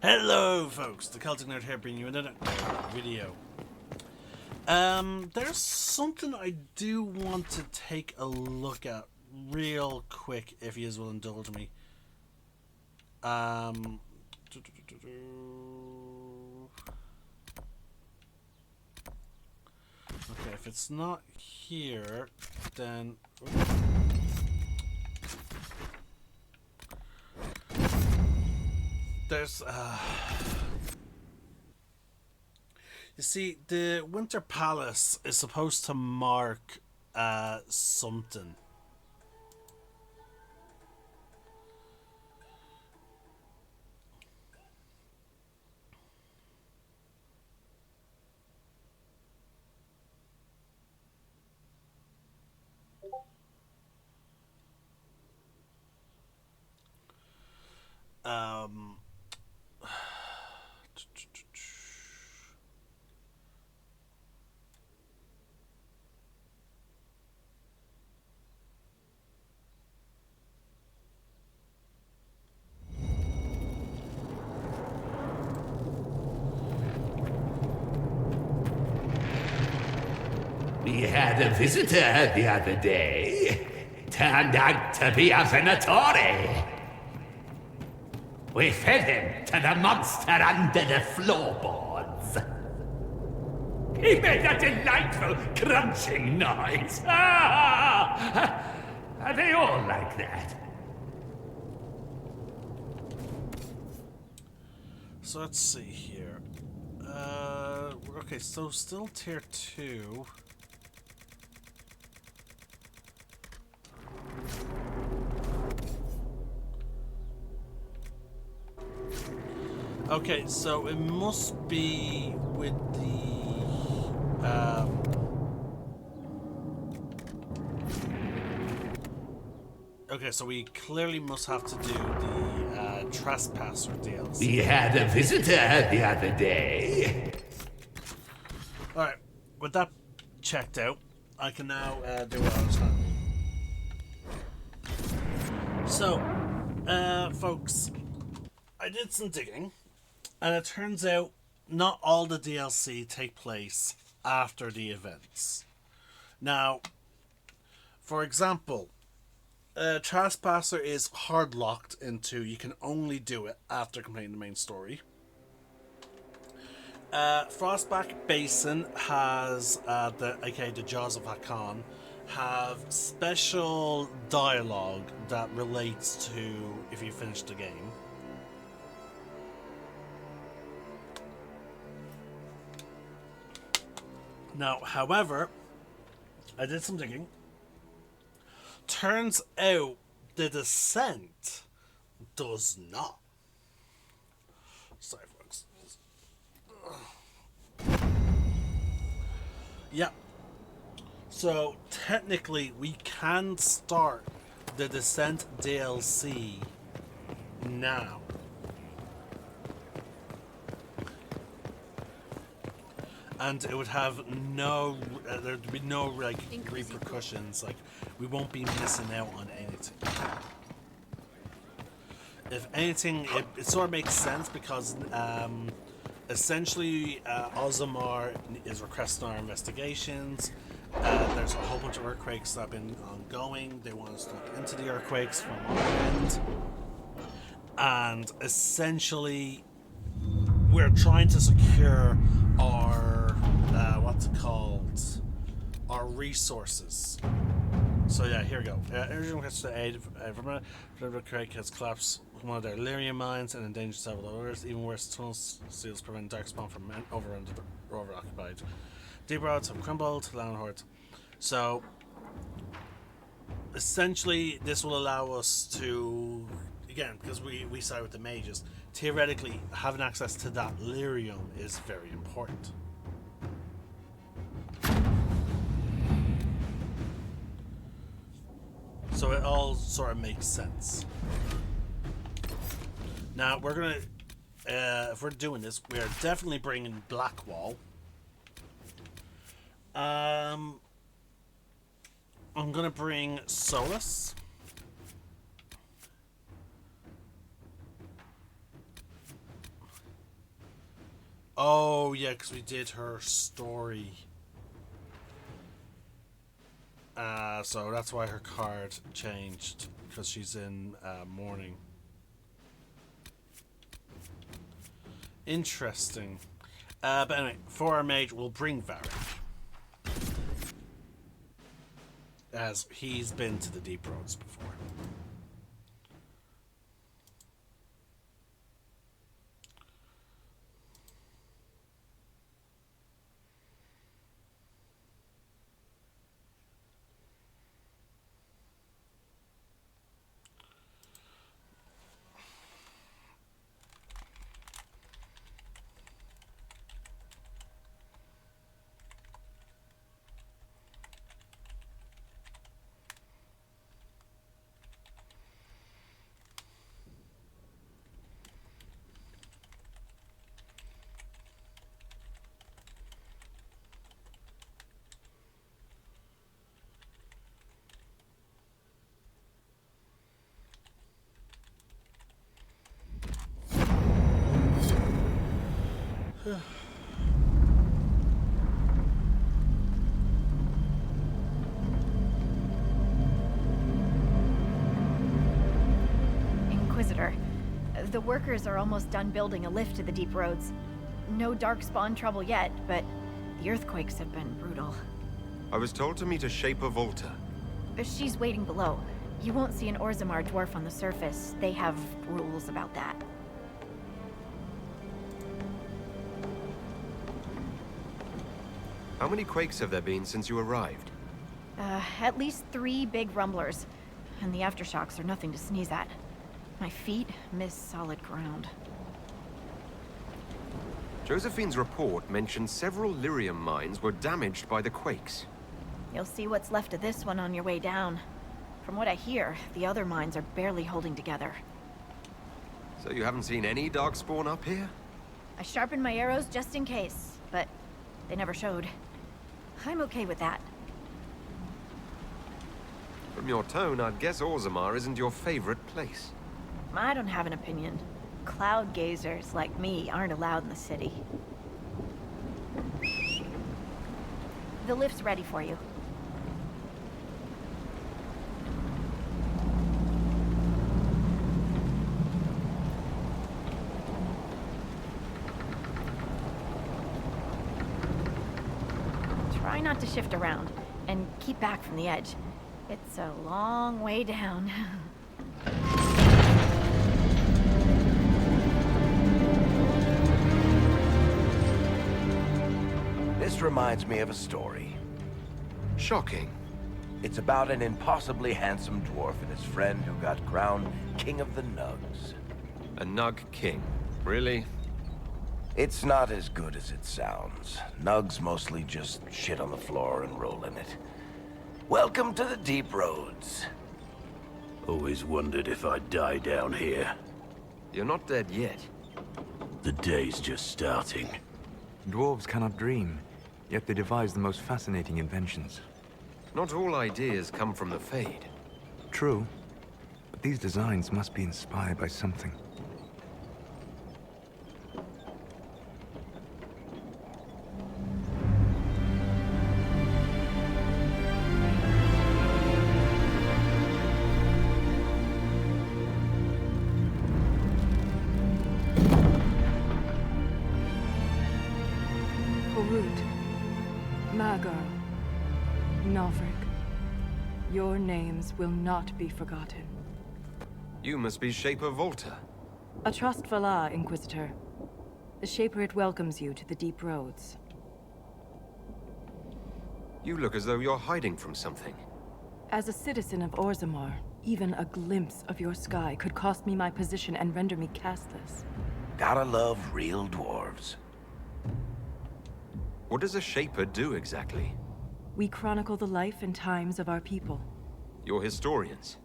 Hello folks, the Celtic Nerd here bringing you another video. There's something I do want to take a look at real quick if you will indulge me. Okay, if it's not here, then there's you see, the Winter Palace is supposed to mark something. Um We had a visitor the other day. Turned out to be a Venatori. We fed him to the monster under the floorboards. He made a delightful crunching noise. Are they all like that? So let's see here. Okay, so still tier 2. Okay, so it must be with the okay, so we clearly must have to do the Trespasser DLC. We had a visitor the other day. Alright, with that checked out, I can now do what I was trying to do. So, folks, I did some digging, and it turns out not all the DLC take place after the events. Now, for example, Trespasser is hard locked into you can only do it after completing the main story. Frostback Basin has the Jaws of Hakan have special dialogue that relates to if you finish the game. Now, however, I did some digging. Turns out the Descent does not. Sorry, folks. Yeah. So, technically, we can start the Descent DLC now. And it would have no, there'd be no like repercussions. Like, we won't be missing out on anything. If anything, it sort of makes sense because essentially Ozamar is requesting our investigations. There's a whole bunch of earthquakes that have been ongoing. They want us to look into the earthquakes from our end. And essentially, we're trying to secure our what's it called? Our resources. So yeah, here we go. Energy requests to aid. The Craig has collapsed one of their Lyrium mines and endangered several others. Even worse, tunnel seals prevent dark spawn from over-occupied. Deep roads have crumbled. Land hordes. So essentially, this will allow us to, again, because we side with the mages. Theoretically, having access to that lyrium is very important. So it all sort of makes sense. Now we're gonna, if we're doing this, we are definitely bringing Blackwall. I'm gonna bring Solus. Oh, yeah, because we did her story. So that's why her card changed, because she's in mourning. Interesting. But anyway, for our mage, we'll bring Varric, as he's been to the Deep Roads before. Inquisitor, the workers are almost done building a lift to the Deep Roads. No darkspawn trouble yet, but the earthquakes have been brutal. I was told to meet a Shaper Volta. She's waiting below. You won't see an Orzammar dwarf on the surface. They have rules about that. How many quakes have there been since you arrived? At least 3 big rumblers. And the aftershocks are nothing to sneeze at. My feet miss solid ground. Josephine's report mentioned several lyrium mines were damaged by the quakes. You'll see what's left of this one on your way down. From what I hear, the other mines are barely holding together. So you haven't seen any darkspawn up here? I sharpened my arrows just in case, but they never showed. I'm okay with that. From your tone, I'd guess Orzammar isn't your favorite place. I don't have an opinion. Cloud gazers like me aren't allowed in the city. The lift's ready for you. Try not to shift around, and keep back from the edge. It's a long way down. This reminds me of a story. Shocking. It's about an impossibly handsome dwarf and his friend who got crowned King of the Nugs. A Nug King. Really? It's not as good as it sounds. Nugs mostly just shit on the floor and roll in it. Welcome to the Deep Roads. Always wondered if I'd die down here. You're not dead yet. The day's just starting. Dwarves cannot dream, yet they devise the most fascinating inventions. Not all ideas come from the Fade. True, but these designs must be inspired by something. Your names will not be forgotten. You must be Shaper Volta. A trust Valar, Inquisitor. The Shaper it welcomes you to the Deep Roads. You look as though you're hiding from something. As a citizen of Orzammar, even a glimpse of your sky could cost me my position and render me castless. Gotta love real dwarves. What does a Shaper do exactly? We chronicle the life and times of our people. You're historians.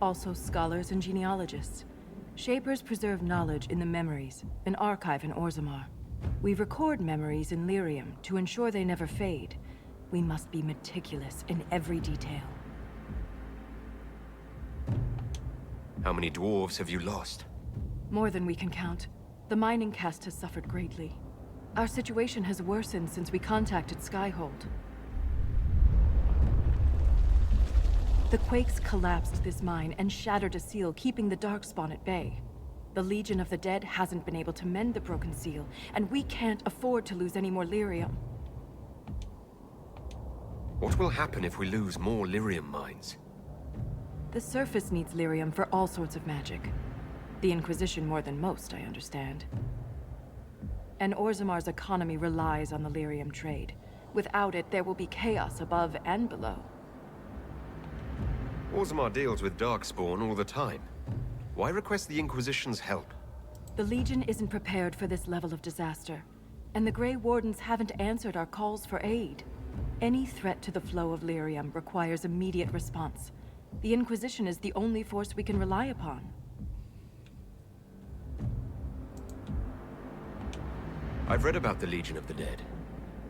Also scholars and genealogists. Shapers preserve knowledge in the memories, an archive in Orzammar. We record memories in Lyrium to ensure they never fade. We must be meticulous in every detail. How many dwarves have you lost? More than we can count. The mining caste has suffered greatly. Our situation has worsened since we contacted Skyhold. The quakes collapsed this mine and shattered a seal, keeping the Darkspawn at bay. The Legion of the Dead hasn't been able to mend the broken seal, and we can't afford to lose any more lyrium. What will happen if we lose more lyrium mines? The surface needs lyrium for all sorts of magic. The Inquisition more than most, I understand. And Orzamar's economy relies on the lyrium trade. Without it, there will be chaos above and below. Orzammar deals with Darkspawn all the time. Why request the Inquisition's help? The Legion isn't prepared for this level of disaster, and the Grey Wardens haven't answered our calls for aid. Any threat to the flow of lyrium requires immediate response. The Inquisition is the only force we can rely upon. I've read about the Legion of the Dead.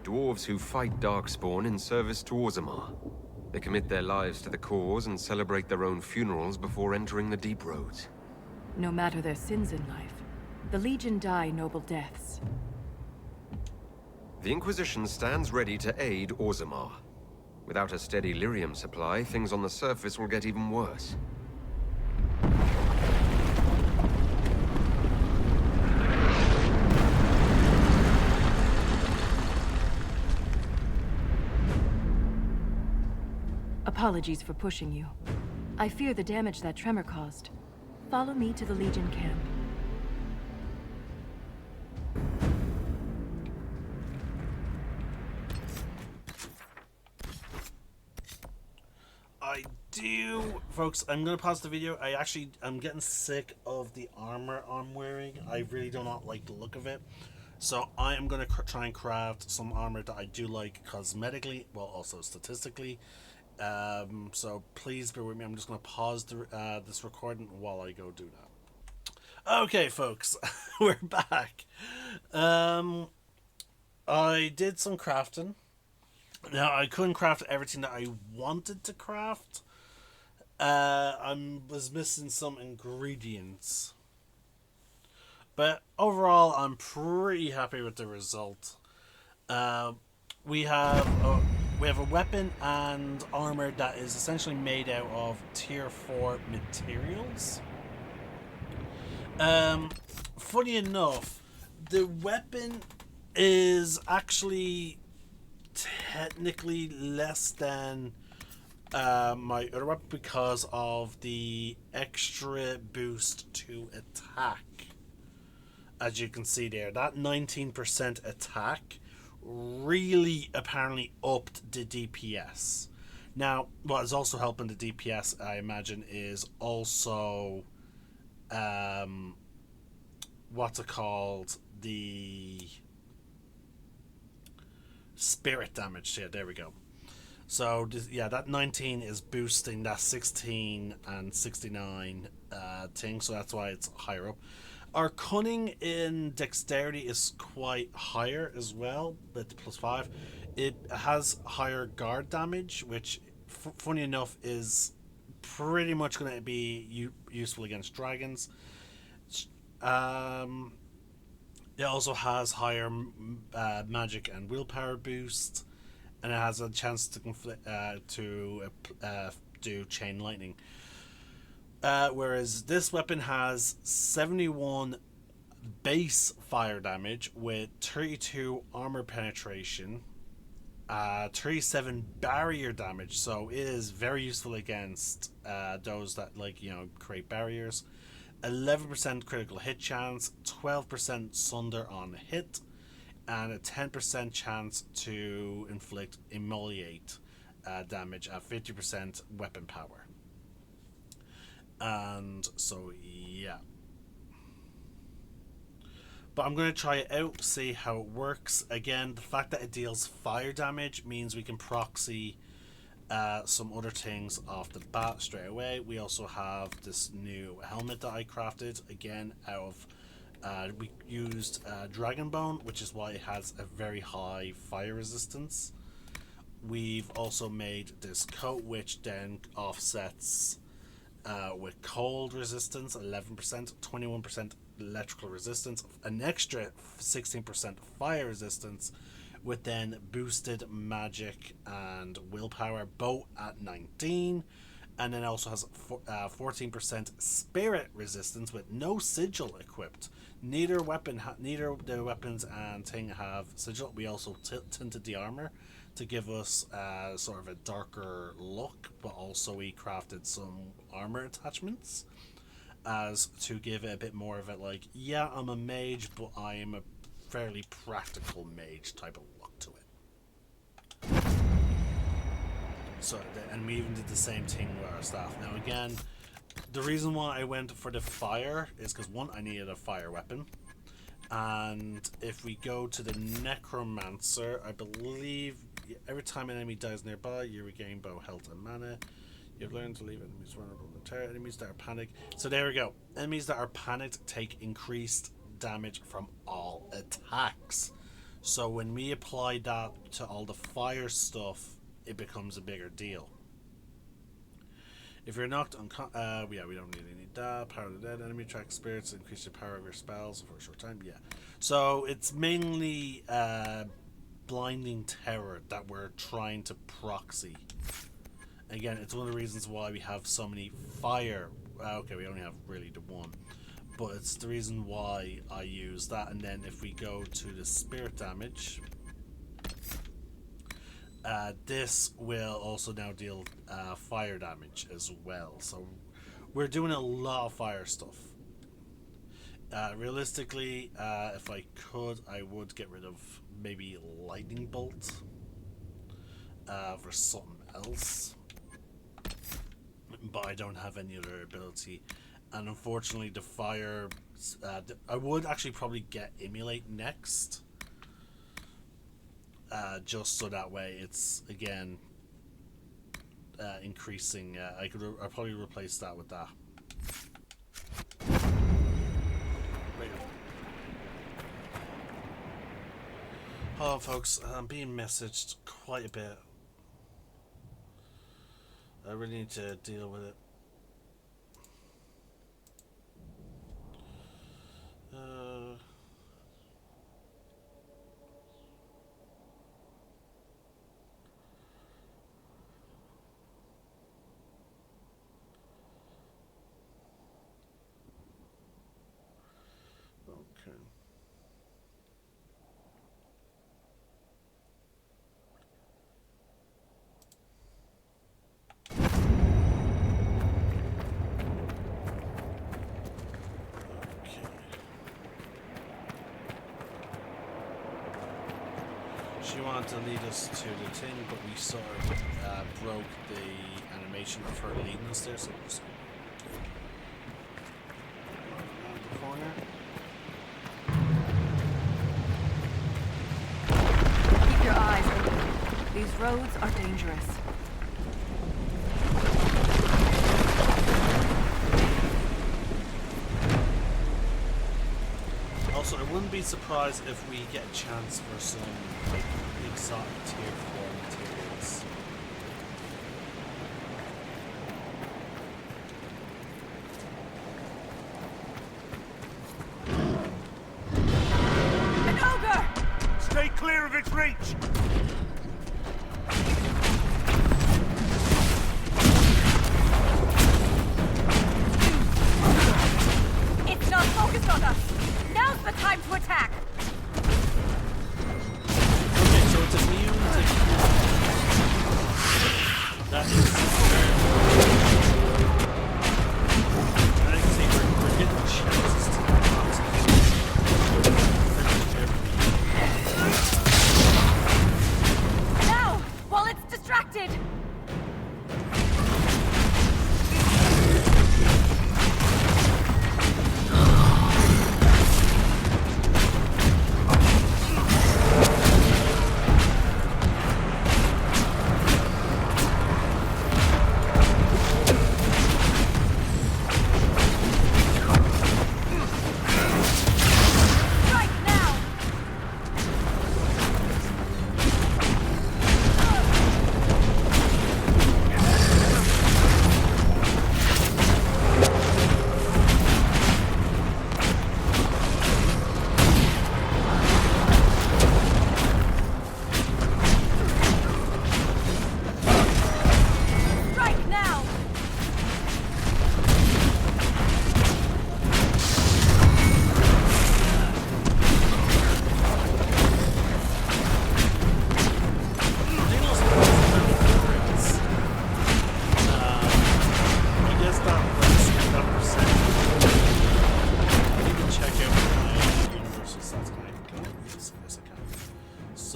Dwarves who fight Darkspawn in service to Orzammar. They commit their lives to the cause and celebrate their own funerals before entering the Deep Roads. No matter their sins in life, the Legion die noble deaths. The Inquisition stands ready to aid Orzammar. Without a steady lyrium supply, things on the surface will get even worse. Apologies for pushing you. I fear the damage that tremor caused. Follow me to the Legion camp. I do, folks. I'm gonna pause the video. I'm getting sick of the armor I'm wearing. I really do not like the look of it. So I am gonna try and craft some armor that I do like cosmetically, well, also statistically. So please bear with me. I'm just going to pause this recording while I go do that. Okay, folks, we're back. I did some crafting. Now, I couldn't craft everything that I wanted to craft. I was missing some ingredients. But overall, I'm pretty happy with the result. We have a weapon and armor that is essentially made out of tier 4 materials. Funny enough, the weapon is actually technically less than my other weapon because of the extra boost to attack. As you can see there, that 19% attack really apparently upped the DPS. Now, what is also helping the DPS, I imagine, is also what's it called? The spirit damage. Yeah, there we go. So yeah, that 19 is boosting that 16 and 69 thing, so that's why it's higher up. Our cunning in dexterity is quite higher as well, with +5. It has higher guard damage, which, funny enough, is pretty much going to be useful against dragons. It also has higher magic and willpower boost, and it has a chance to do chain lightning. Whereas this weapon has 71 base fire damage with 32 armor penetration, 37 barrier damage, so it is very useful against those that create barriers. 11% critical hit chance, 12% sunder on hit, and a 10% chance to inflict immolate damage at 50% weapon power. And so yeah, but I'm going to try it out, see how it works. Again, the fact that it deals fire damage means we can proxy some other things off the bat straight away. We also have this new helmet that I crafted, again out of we used dragon bone, which is why it has a very high fire resistance. We've also made this coat, which then offsets with cold resistance, 11%, 21% electrical resistance, an extra 16% fire resistance, with then boosted magic and willpower, both at 19. And then also has 14% spirit resistance with no sigil equipped. Neither the weapons and thing have sigil. We also tinted the armor to give us sort of a darker look, but also we crafted some armor attachments as to give it a bit more of it like, yeah, I'm a mage, but I am a fairly practical mage type of look to it. So, and we even did the same thing with our staff. Now again, the reason why I went for the fire is because one, I needed a fire weapon. And if we go to the necromancer, I believe every time an enemy dies nearby, you regain both health and mana. You've learned to leave enemies vulnerable to terror. Enemies that are panicked. So there we go. Enemies that are panicked take increased damage from all attacks. So when we apply that to all the fire stuff, it becomes a bigger deal. If you're knocked yeah, we don't really need that. Power of the dead. Enemy track spirits. Increase the power of your spells for a short time. Yeah. So it's mainly blinding terror that we're trying to proxy. Again, it's one of the reasons why we have so many fire. Okay, we only have really the one. But it's the reason why I use that. And then if we go to the spirit damage, this will also now deal fire damage as well. So we're doing a lot of fire stuff. Realistically, if I could, I would get rid of maybe lightning bolt for something else. But I don't have any other ability. And unfortunately, the fire... I would actually probably get Emulate next. Just so that way it's, again, increasing. I'll probably replace that with that. Hold on, folks. I'm being messaged quite a bit. I really need to deal with it. Okay. She wanted to lead us to the thing, but we sort of broke the animation of her leading us there, so we're just around the corner. Keep your eyes open. These roads are dangerous. Also, I wouldn't be surprised if we get a chance for some like exotic tier 4 materials. An ogre! Stay clear of its reach! It's not focused on us! Now's the time to attack! Okay, so it's immune to... That is... I can see we're getting chances to pretty much everything.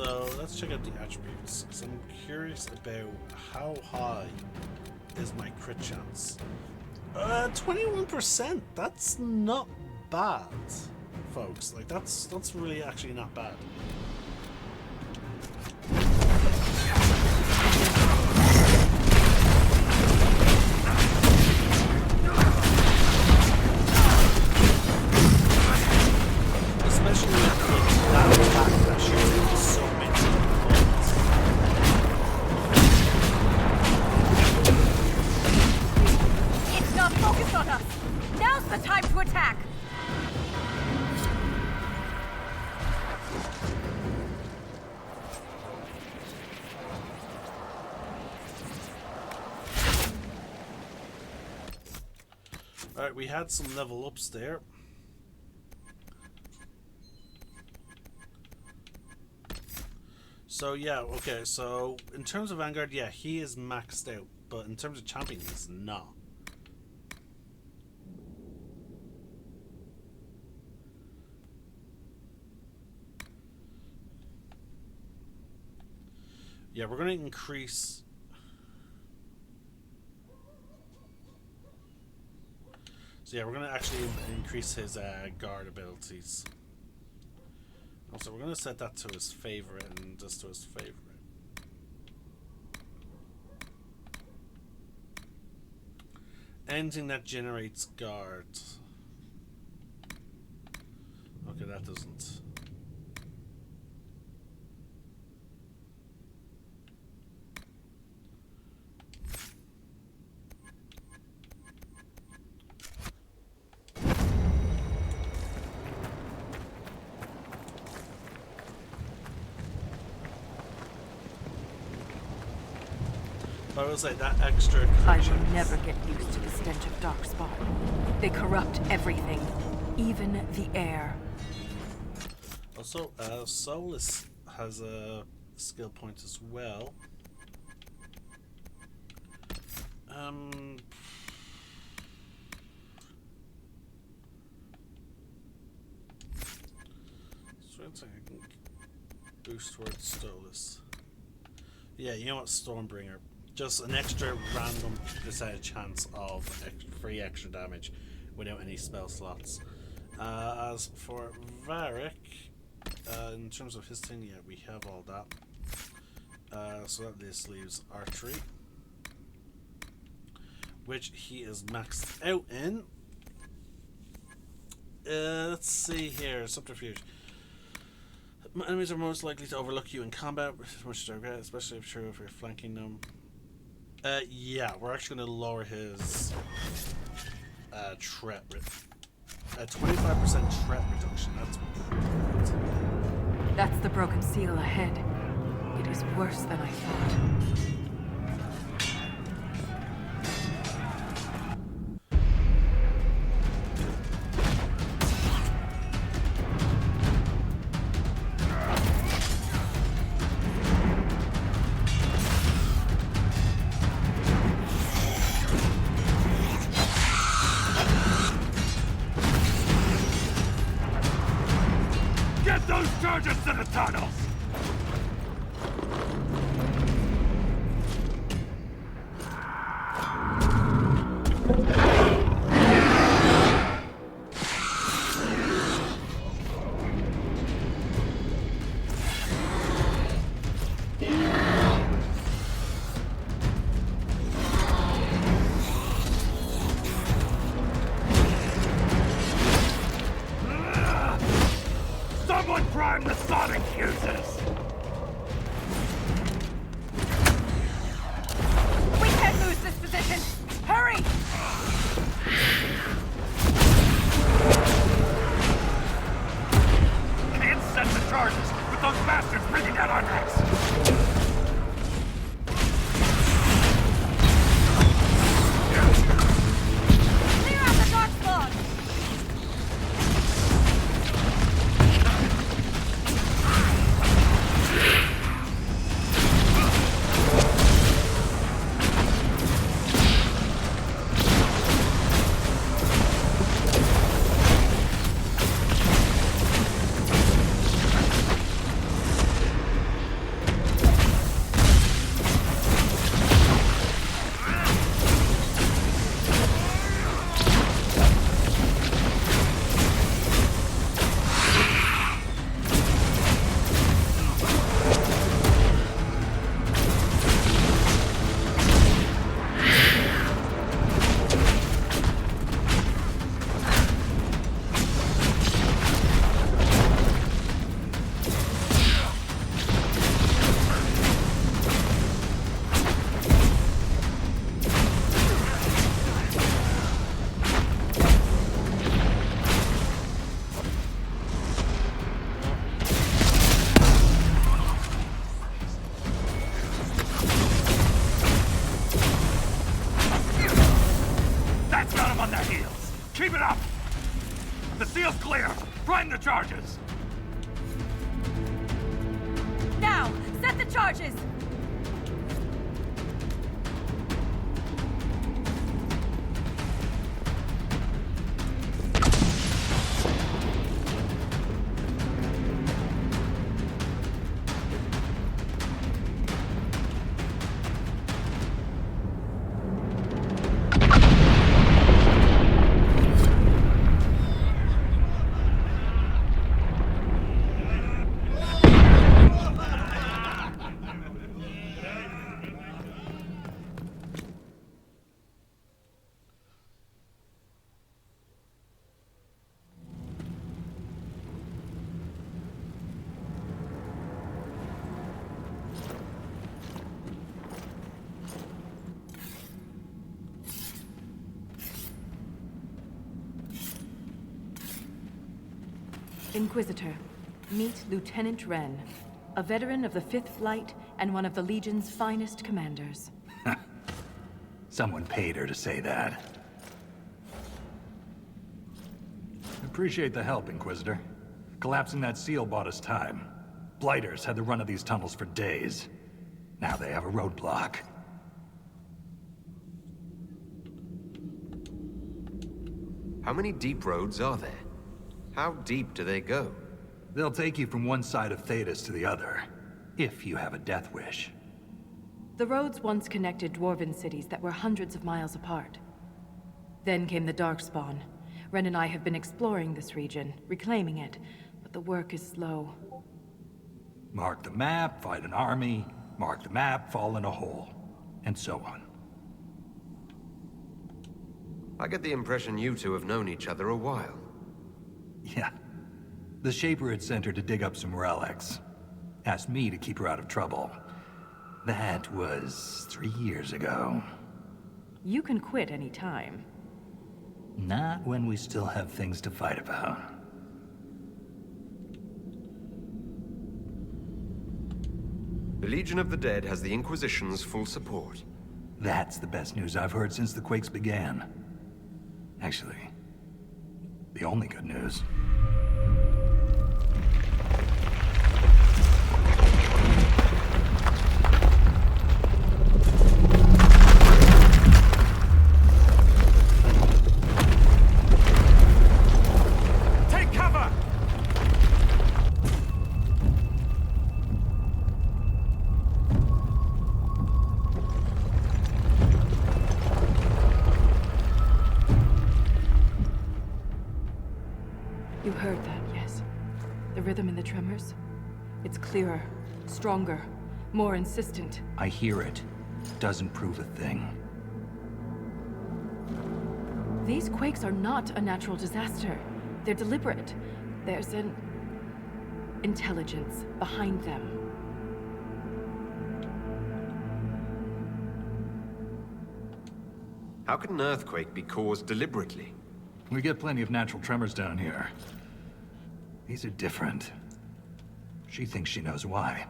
So let's check out the attributes, because I'm curious about how high is my crit chance. 21%. That's not bad, folks. Like that's really actually not bad. Especially with that attack that shoots into so many bullets. It's not focused on us! Now's the time to attack! Alright, we had some level ups there. So yeah, okay, so in terms of Vanguard, yeah, he is maxed out, but in terms of champion, he's not. Yeah, we're going to increase... So yeah, we're going to actually increase his guard abilities. Also, we're going to set that to his favorite and just to his favorite. Anything that generates guard. Okay, that doesn't. I will say that extra I will never get used to the stench of darkspawn. They corrupt everything, even the air. Also, Solus has a skill point as well. So I can boost towards Solus. Yeah, you know what, Stormbringer. Just an extra random percentage chance of free extra damage without any spell slots. As for Varric, in terms of his thing, yeah, we have all that. So that this leaves archery, which he is maxed out in. Let's see here, subterfuge. Enemies are most likely to overlook you in combat, much to regret, especially if you're flanking them. Yeah, we're actually going to lower his threat. 25% threat reduction. That's pretty good. That's the broken seal ahead. It is worse than I thought. Get those charges to the tunnels! Someone prime the sonic fuses! We can't lose this position! Hurry! Can't set the charges with those bastards bringing down our necks! Clear out the dark spawn! Prime the charges! Now! Set the charges! Inquisitor, meet Lieutenant Wren, a veteran of the 5th Flight and one of the Legion's finest commanders. Someone paid her to say that. Appreciate the help, Inquisitor. Collapsing that seal bought us time. Blighters had the run of these tunnels for days. Now they have a roadblock. How many deep roads are there? How deep do they go? They'll take you from one side of Thedas to the other, if you have a death wish. The roads once connected dwarven cities that were hundreds of miles apart. Then came the Darkspawn. Ren and I have been exploring this region, reclaiming it, but the work is slow. Mark the map, fight an army. Mark the map, fall in a hole. And so on. I get the impression you two have known each other a while. Yeah. The Shaper had sent her to dig up some relics. Asked me to keep her out of trouble. That was 3 years ago. You can quit any time. Not when we still have things to fight about. The Legion of the Dead has the Inquisition's full support. That's the best news I've heard since the quakes began. Actually, the only good news. Take cover! You heard that, yes? The rhythm in the tremors? It's clearer, stronger, more insistent. I hear it. Doesn't prove a thing. These quakes are not a natural disaster. They're deliberate. There's an intelligence behind them. How can an earthquake be caused deliberately? We get plenty of natural tremors down here. These are different. She thinks she knows why.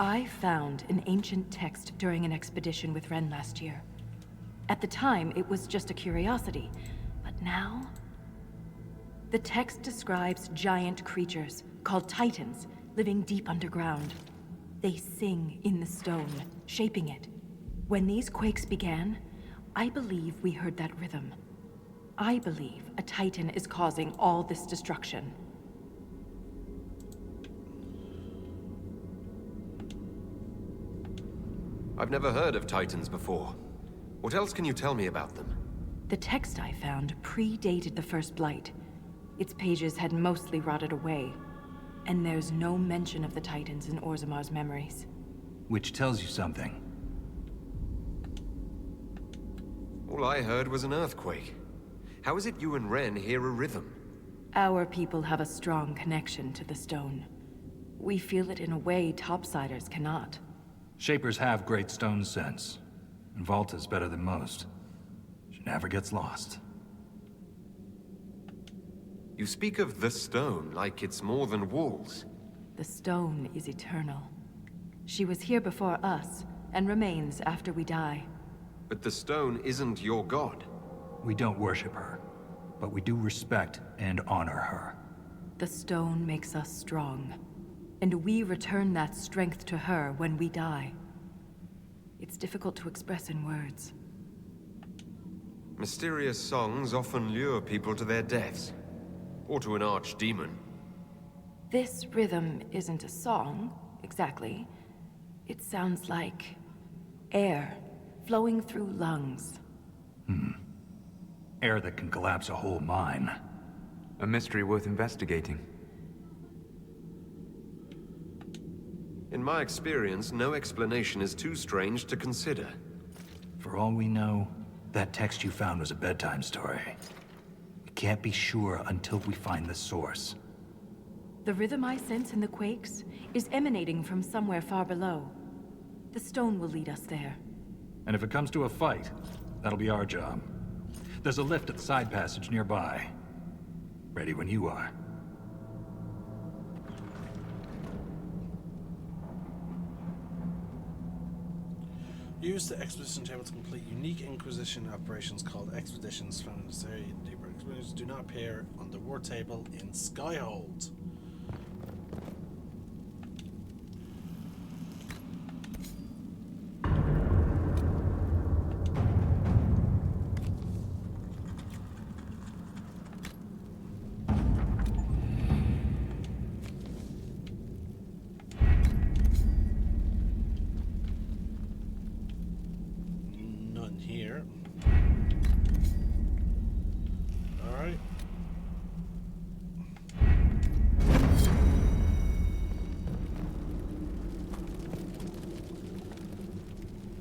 I found an ancient text during an expedition with Ren last year. At the time, it was just a curiosity. But now? The text describes giant creatures, called Titans, living deep underground. They sing in the stone, shaping it. When these quakes began, I believe we heard that rhythm. I believe a Titan is causing all this destruction. I've never heard of Titans before. What else can you tell me about them? The text I found predated the First Blight. Its pages had mostly rotted away. And there's no mention of the Titans in Orzamar's memories. Which tells you something. All I heard was an earthquake. How is it you and Ren hear a rhythm? Our people have a strong connection to the stone. We feel it in a way topsiders cannot. Shapers have great stone sense. And Volta's better than most. She never gets lost. You speak of the stone like it's more than walls. The stone is eternal. She was here before us, and remains after we die. But the stone isn't your god. We don't worship her, but we do respect and honor her. The stone makes us strong, and we return that strength to her when we die. It's difficult to express in words. Mysterious songs often lure people to their deaths, or to an archdemon. This rhythm isn't a song, exactly. It sounds like air flowing through lungs. Air that can collapse a whole mine. A mystery worth investigating. In my experience, no explanation is too strange to consider. For all we know, that text you found was a bedtime story. We can't be sure until we find the source. The rhythm I sense in the quakes is emanating from somewhere far below. The stone will lead us there. And if it comes to a fight, that'll be our job. There's a lift at the side passage nearby. Ready when you are. Use the expedition table to complete unique Inquisition operations called expeditions found in this area. Deeper expeditions do not appear on the war table in Skyhold.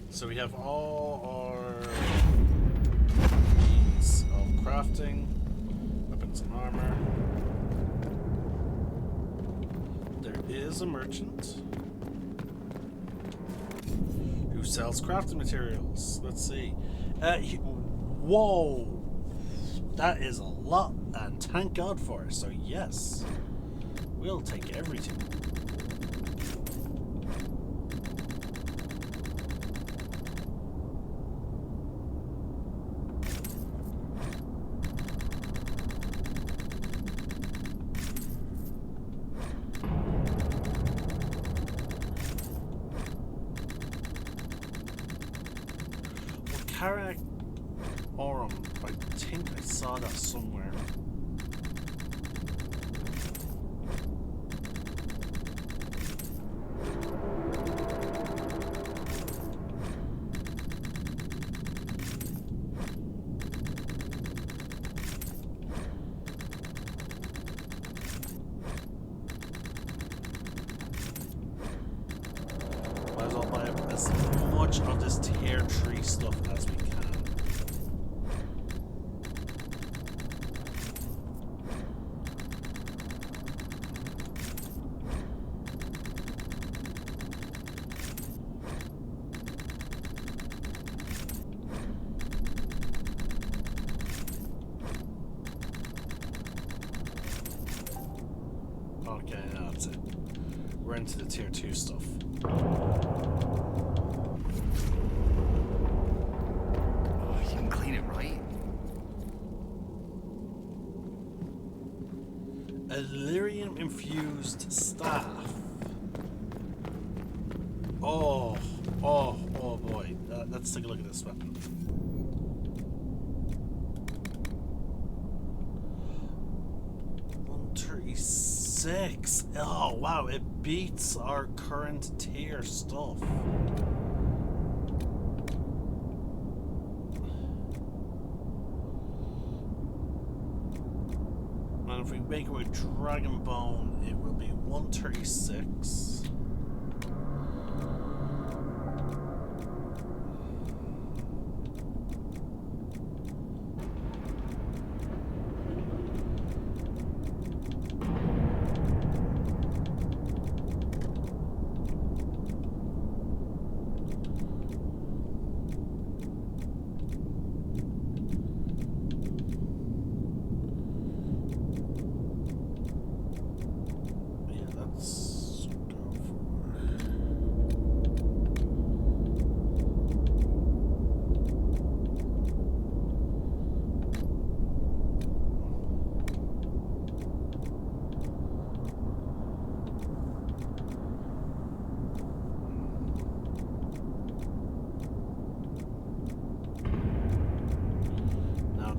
So we have all our means of crafting, weapons and armor. There is a merchant who sells crafting materials. Let's see. Whoa! That is a lot, and thank God for it. So yes, we'll take everything. I think I saw that somewhere. Might as well buy as much of this tier 3 stuff as we can. Okay, that's it. We're into the tier 2 stuff. Oh, you can clean it, right? Illyrium infused staff. Oh boy. Let's take a look at this weapon. 136. Oh wow, it beats our current tier stuff. And if we make it with Dragon Bone, it will be 136. Yeah, let's go for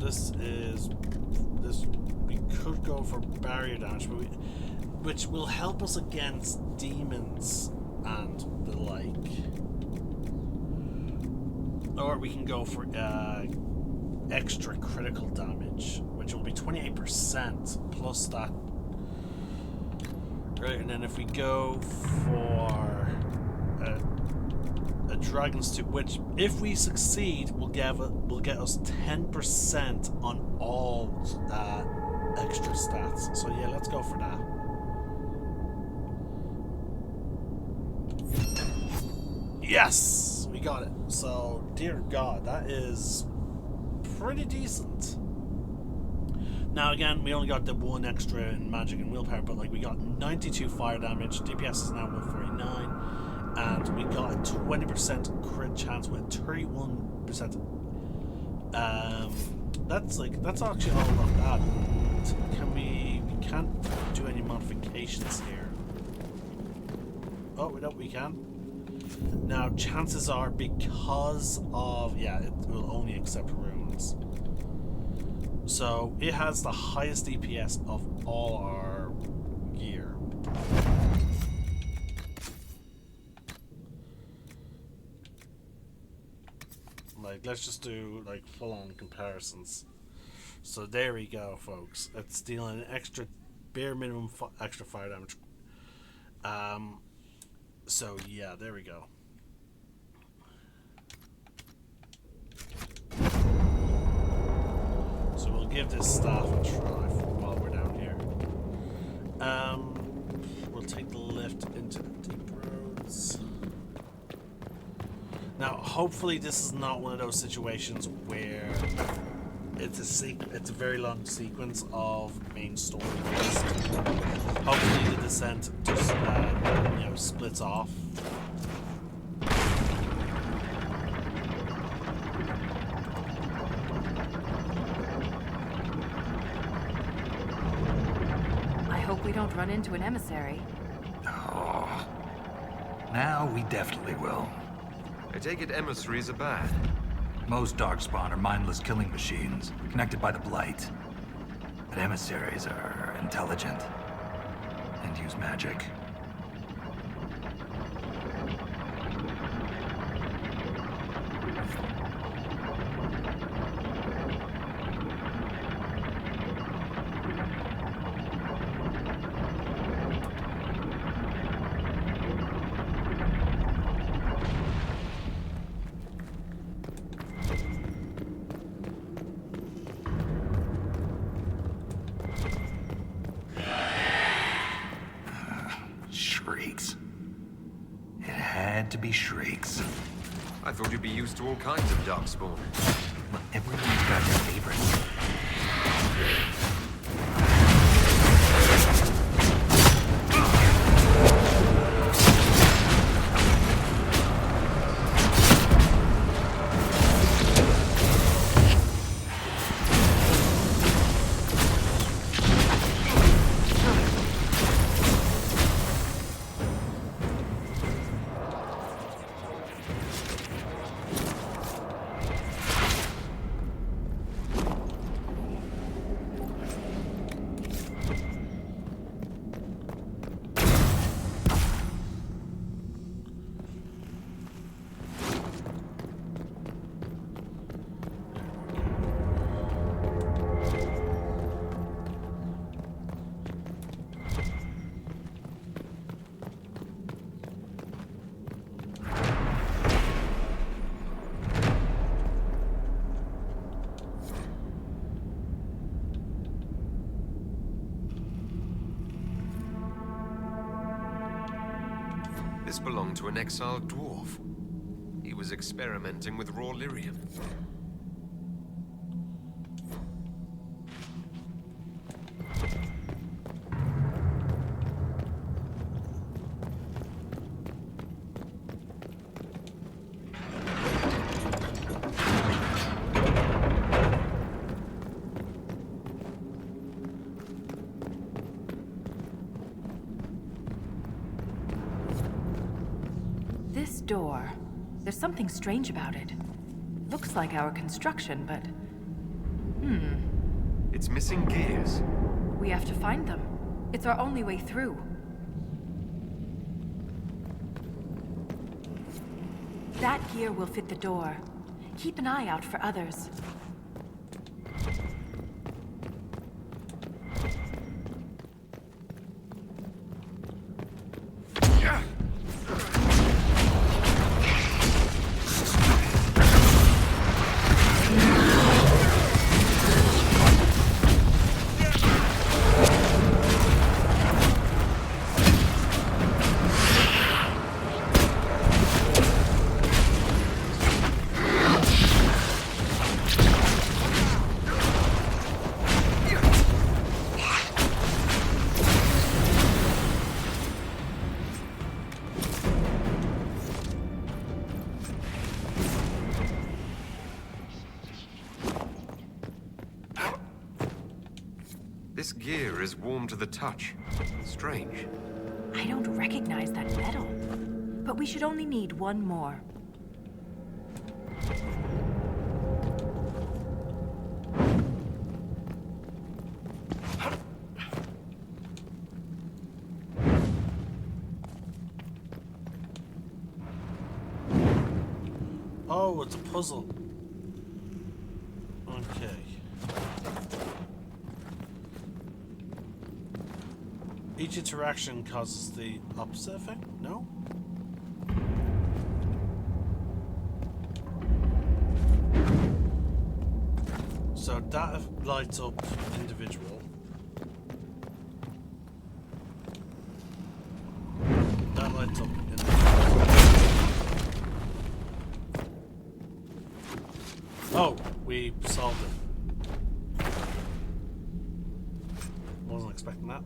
this we could go for barrier damage, but which will help us against demons and the like. Or we can go for extra critical damage, which will be 28% plus that. Right, and then if we go for a Dragon's Tooth, which if we succeed will get us 10% on all extra stats. So yeah, let's go for that. Yes, we got it. So dear God, that is pretty decent. Now again, we only got the one extra in magic and willpower, but like we got 92 fire damage, DPS is now 149, and we got a 20% crit chance with 31%. That's actually all not bad. We can't do any modifications here. Oh, we can. Now chances are, because of it will only accept runes. So it has the highest DPS of all our gear. Like, let's just do like full-on comparisons. So there we go, folks. It's dealing an extra, bare minimum extra fire damage. So yeah, there we go. So we'll give this staff a try while we're down here. We'll take the lift into the deep roads. Now, hopefully, this is not one of those situations where it's a very long sequence of main story. Hopefully, the descent just splits off. We don't run into an emissary. Oh. Now we definitely will. I take it emissaries are bad. Most darkspawn are mindless killing machines, connected by the Blight. But emissaries are intelligent and use magic. Shrieks. It had to be shrieks. I thought you'd be used to all kinds of darkspawn. Well, everyone's got their favorites. This belonged to an exiled dwarf. He was experimenting with raw lyrium. This door, there's something strange about it. Looks like our construction, but It's missing gears. We have to find them. It's our only way through. That gear will fit the door. Keep an eye out for others. This gear is warm to the touch. Strange. I don't recognize that metal. But we should only need one more. Oh, it's a puzzle. Okay. Each interaction causes the opposite effect? No? So that lights up individual. That lights up individual. Oh, we solved it. Wasn't expecting that.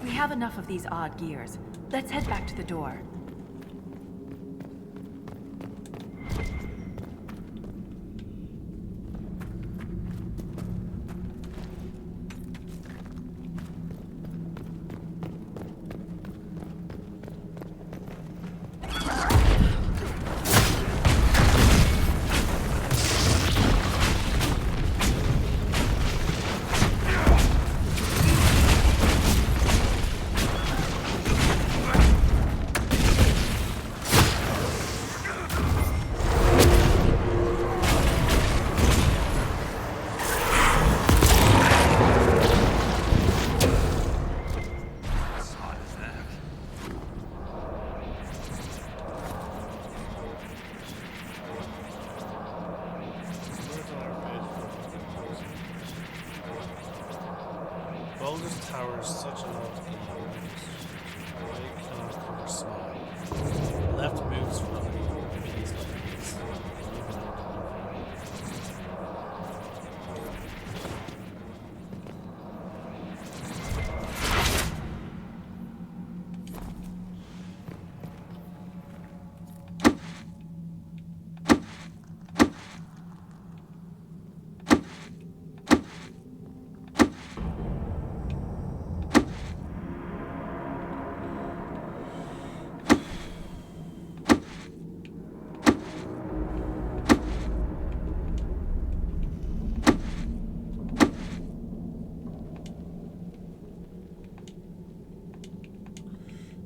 We have enough of these odd gears. Let's head back to the door. Boulder's tower is such a lot of right cannot cover small. Left moves right. Keys buttons.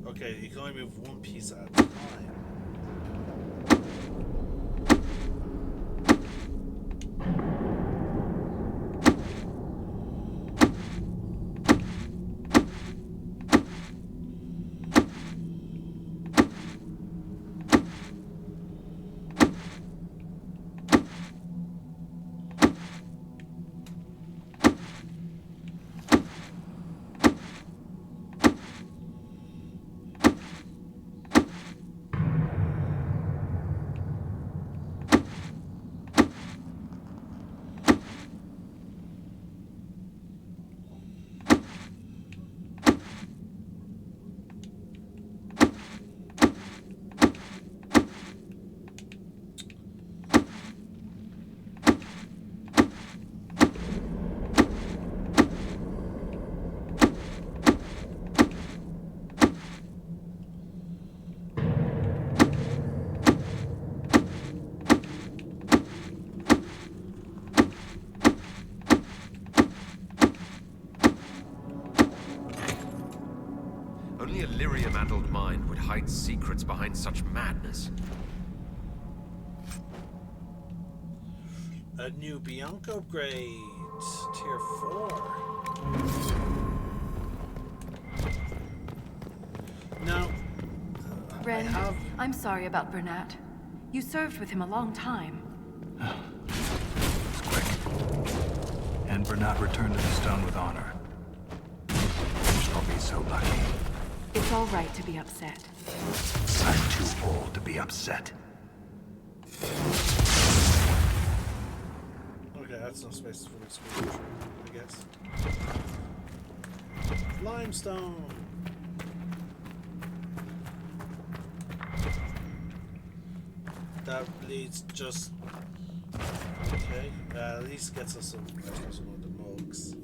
Okay, you can only move one piece at a time. Only a lyrium-addled mind would hide secrets behind such madness. A new Bianca upgrade, tier 4. Now, Ren, I'm sorry about Bernat. You served with him a long time. It's quick. And Bernat returned to the stone with honor. I'll be so lucky. It's all right to be upset. I'm too old to be upset. Okay, that's no space for exclusion, I guess. Limestone. That leads just... Okay, at least gets us some, I suppose, some of the mugs.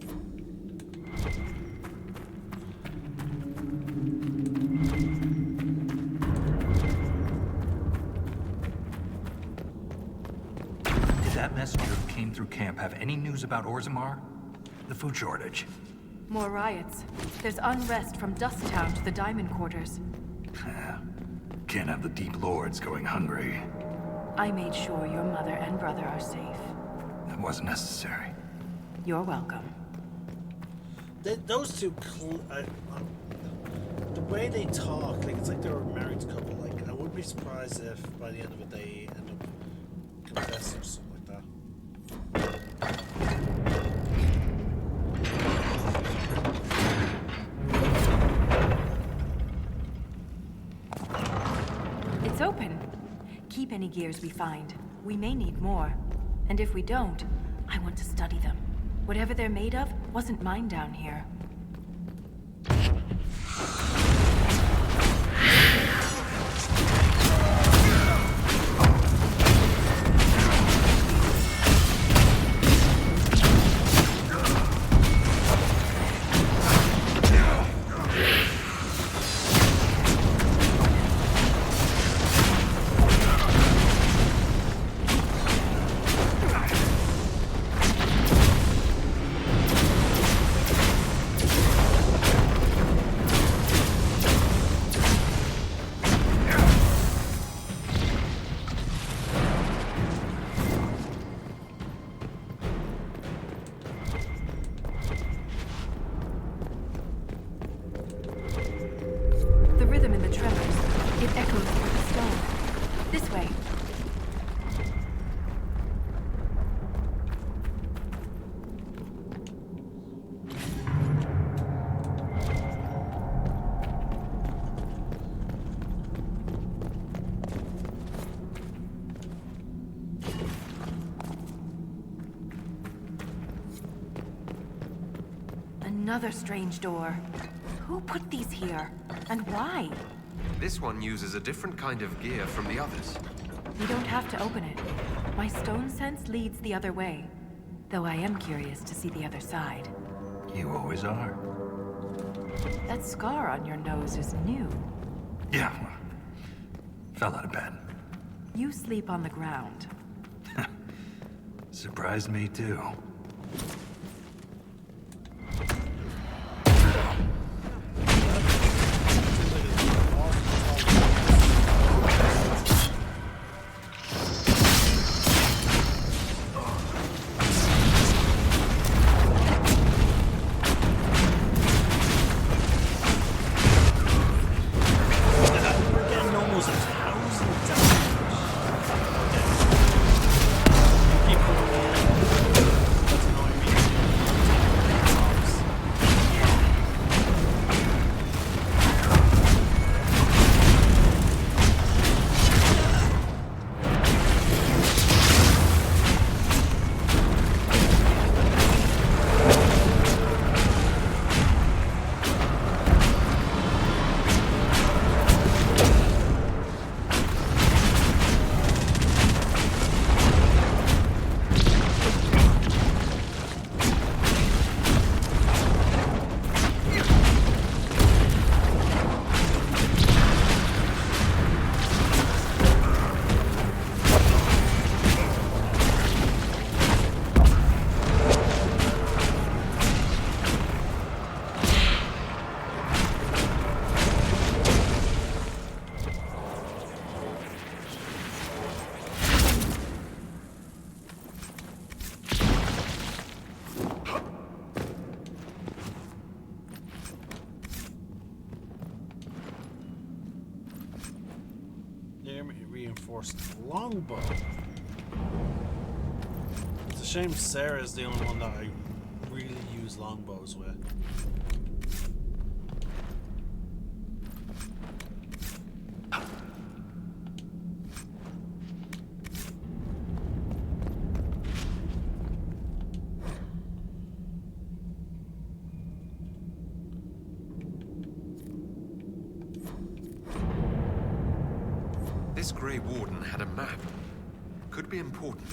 Did that messenger who came through camp have any news about Orzammar? The food shortage? More riots. There's unrest from Dust Town to the Diamond Quarters. Can't have the Deep Lords going hungry. I made sure your mother and brother are safe. That wasn't necessary. You're welcome. Those two, the way they talk, like it's like they were a married couple. Like I wouldn't be surprised if by the end of it they end up confessing or something like that. It's open. Keep any gears we find. We may need more. And if we don't, I want to study them. Whatever they're made of wasn't mine down here. The rhythm in the tremors, it echoes through the stone. This way. Another strange door. Who put these here? And why? This one uses a different kind of gear from the others. You don't have to open it. My stone sense leads the other way. Though I am curious to see the other side. You always are. That scar on your nose is new. Yeah. Fell out of bed. You sleep on the ground. Surprised me too. reinforced longbow. It's a shame Sarah's the only one that I really use longbows with. This Grey Warden had a map. Could be important.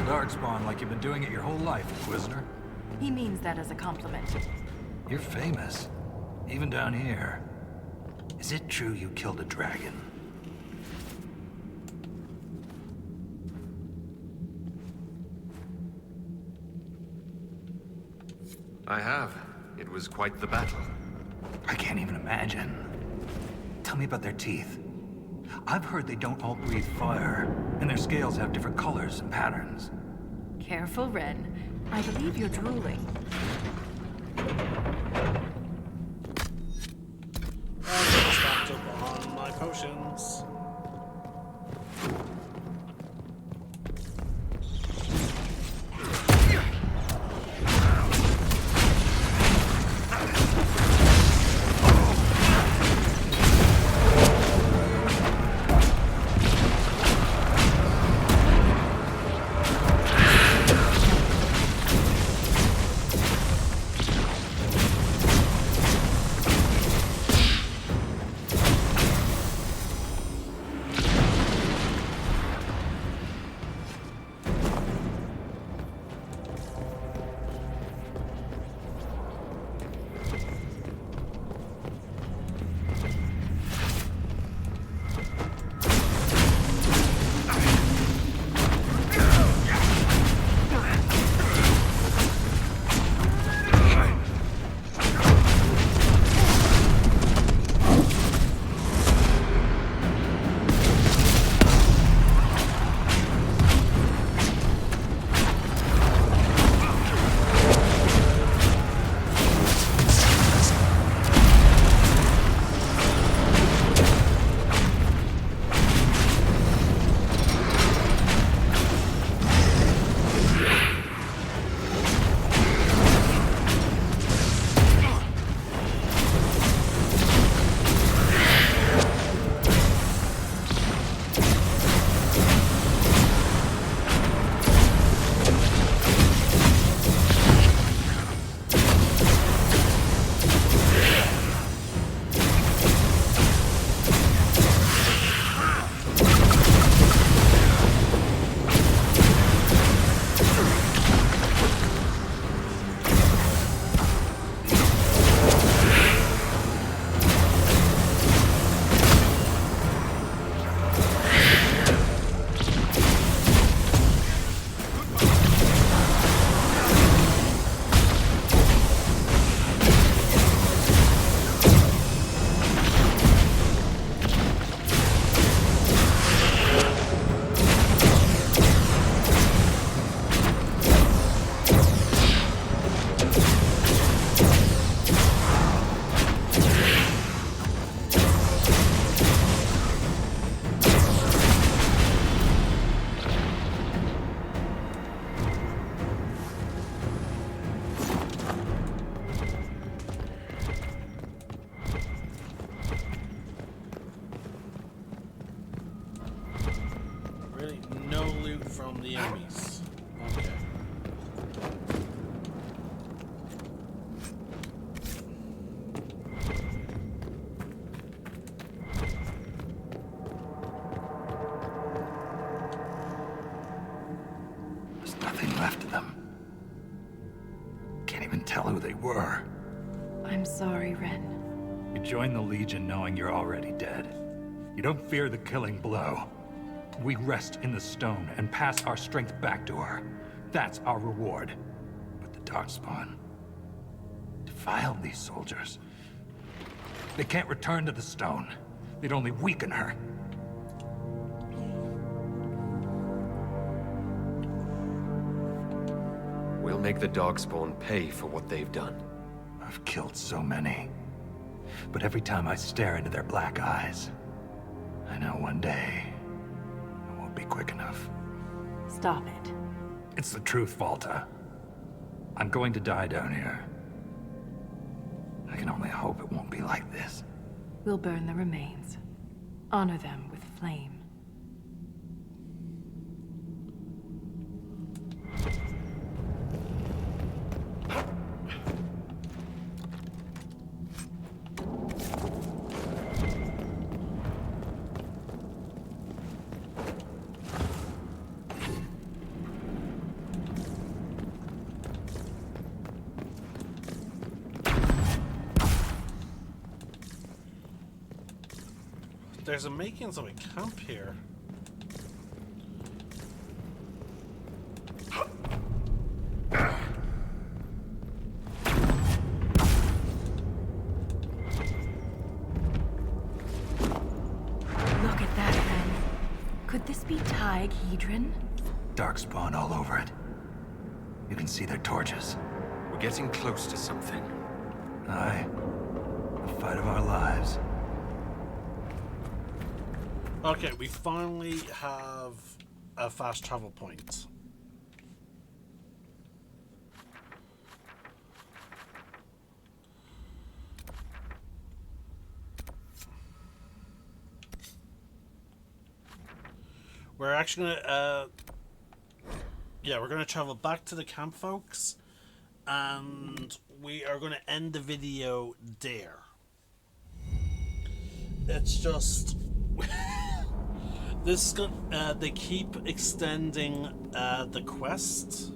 Darkspawn like you've been doing it your whole life, Inquisitor. He means that as a compliment. You're famous, even down here. Is it true you killed a dragon? I have. It was quite the battle. I can't even imagine. Tell me about their teeth. I've heard they don't all breathe fire, and their scales have different colors and patterns. Careful, Ren. I believe you're drooling. I'm getting stocked up on my potions. the enemies. Okay. There's nothing left of them. Can't even tell who they were. I'm sorry, Ren. You join the Legion knowing you're already dead. You don't fear the killing blow. We rest in the stone and pass our strength back to her. That's our reward. But the Darkspawn defiled these soldiers. They can't return to the stone. They'd only weaken her. We'll make the Darkspawn pay for what they've done. I've killed so many. But every time I stare into their black eyes, I know one day it won't be quick enough. Stop it. It's the truth, Volta. I'm going to die down here. I can only hope it won't be like this. We'll burn the remains. Honor them with flame. There's a makings of a camp here. Look at that, Ren. Could this be Hedron? Darkspawn all over it. You can see their torches. We're getting close to something. Aye. The fight of our lives. Okay, we finally have a fast travel point. We're actually gonna, yeah, we're gonna travel back to the camp, folks, and we are gonna end the video there. It's just this is gonna, they keep extending the quest,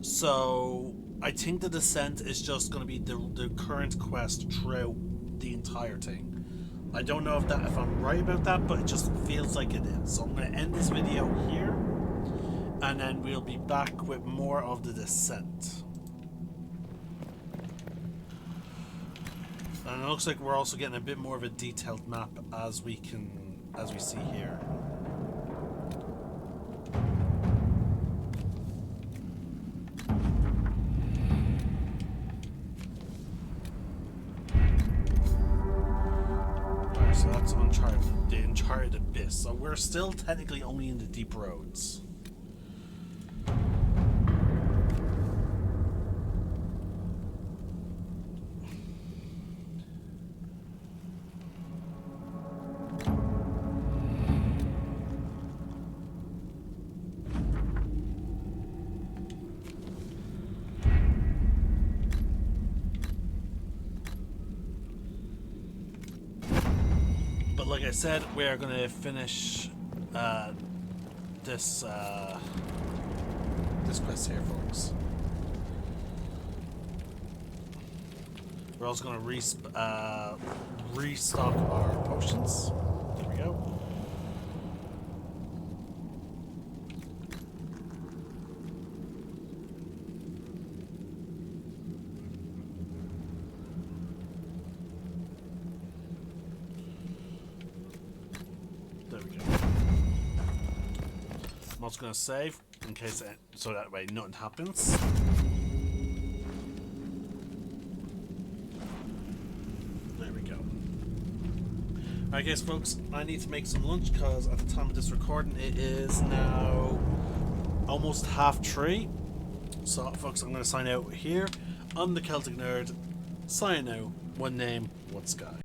so I think the descent is just gonna be the current quest throughout the entire thing. I don't know if I'm right about that, but it just feels like it is. So I'm going to end this video here, and then we'll be back with more of the descent. And it looks like we're also getting a bit more of a detailed map as we see here. So that's the Uncharted Abyss. So we're still technically only in the deep roads. Like I said, we are going to finish this quest here, folks. We're also going to restock our potions. There we go. I'm also going to save in case so that way nothing happens. There we go. Alright guys, folks, I need to make some lunch because at the time of this recording it is now almost 3:30. So folks, I'm going to sign out here. I'm the Celtic Nerd. Sign out. One name, one sky.